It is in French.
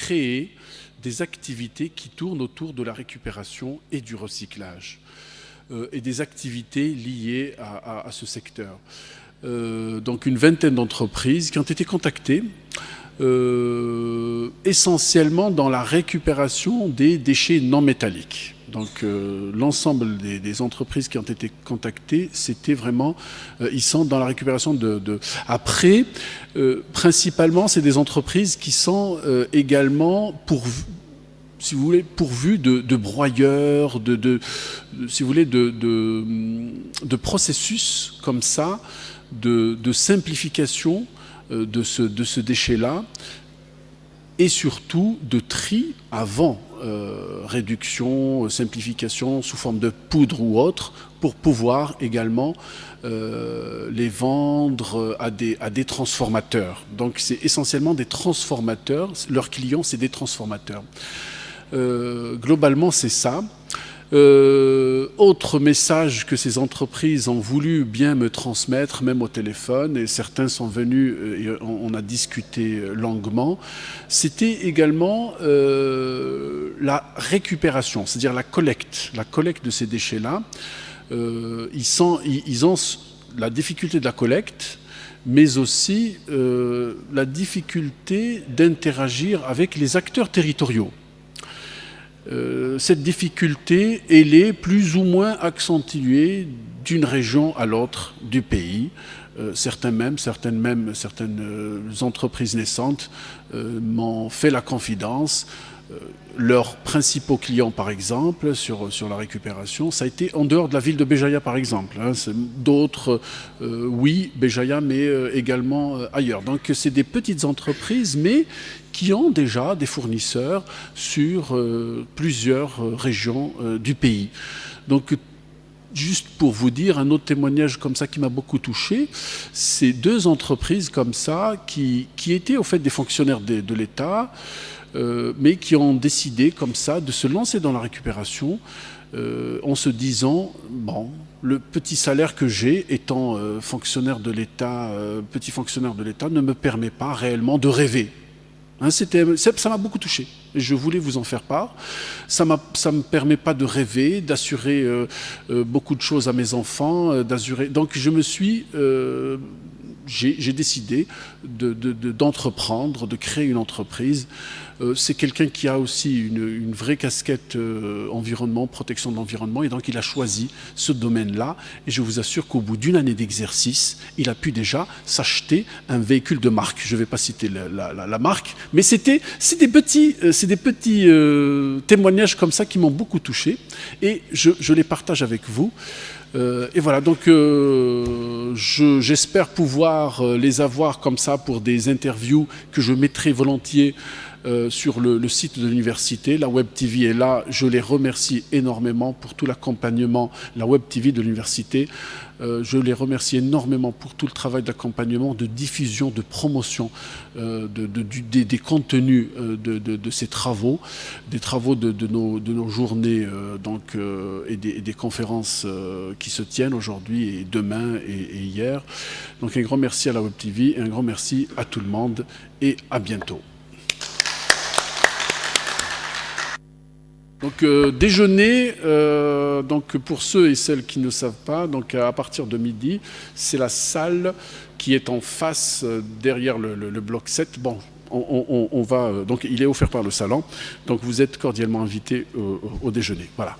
créer des activités qui tournent autour de la récupération et du recyclage, et des activités liées à ce secteur. Donc une vingtaine d'entreprises qui ont été contactées, essentiellement dans la récupération des déchets non métalliques. Donc l'ensemble des entreprises qui ont été contactées, c'était vraiment, ils sont dans la récupération Après, principalement, c'est des entreprises qui sont également si vous voulez, pourvues de broyeurs, si vous voulez, de processus comme ça, de simplification de ce déchet-là, et surtout de tri avant réduction, simplification sous forme de poudre ou autre, pour pouvoir également les vendre à des transformateurs. Donc c'est essentiellement des transformateurs, leurs clients c'est des transformateurs. Globalement c'est ça. Autre message que ces entreprises ont voulu bien me transmettre, même au téléphone, et certains sont venus et on a discuté longuement, c'était également la récupération, c'est-à-dire la collecte de ces déchets-là. Ils ont la difficulté de la collecte, mais aussi la difficulté d'interagir avec les acteurs territoriaux. Cette difficulté, elle est plus ou moins accentuée d'une région à l'autre du pays. Certaines entreprises naissantes m'ont fait la confidence. Leurs principaux clients, par exemple, sur la récupération, ça a été en dehors de la ville de Béjaïa, par exemple. D'autres, oui, Béjaïa, mais également ailleurs. Donc, c'est des petites entreprises, mais qui ont déjà des fournisseurs sur plusieurs régions du pays. Donc, juste pour vous dire, un autre témoignage comme ça qui m'a beaucoup touché, c'est deux entreprises comme ça qui étaient au fait des fonctionnaires de l'État, mais qui ont décidé comme ça de se lancer dans la récupération en se disant, bon, le petit salaire que j'ai étant fonctionnaire de l'État, petit fonctionnaire de l'État, ne me permet pas réellement de rêver. Ça m'a beaucoup touché. Je voulais vous en faire part. Ça me permet pas de rêver, d'assurer beaucoup de choses à mes enfants, Donc je me suis... j'ai décidé d'entreprendre, de créer une entreprise. C'est quelqu'un qui a aussi une vraie casquette environnement, protection de l'environnement, et donc il a choisi ce domaine-là. Et je vous assure qu'au bout d'une année d'exercice, il a pu déjà s'acheter un véhicule de marque. Je ne vais pas citer la marque, mais c'est des petits témoignages comme ça qui m'ont beaucoup touché, et je les partage avec vous. Et voilà, donc j'espère pouvoir les avoir comme ça pour des interviews que je mettrai volontiers sur le site de l'université. La Web TV est là, je les remercie énormément pour tout l'accompagnement, la Web TV de l'université. Je les remercie énormément pour tout le travail d'accompagnement, de diffusion, de promotion des contenus de ces travaux, des travaux de nos journées et des conférences qui se tiennent aujourd'hui et demain et hier. Donc un grand merci à la Web TV et un grand merci à tout le monde et à bientôt. Donc déjeuner, donc pour ceux et celles qui ne savent pas, donc à partir de midi, c'est la salle qui est en face derrière le bloc 7. Bon, on va donc il est offert par le salon, donc vous êtes cordialement invités au déjeuner. Voilà.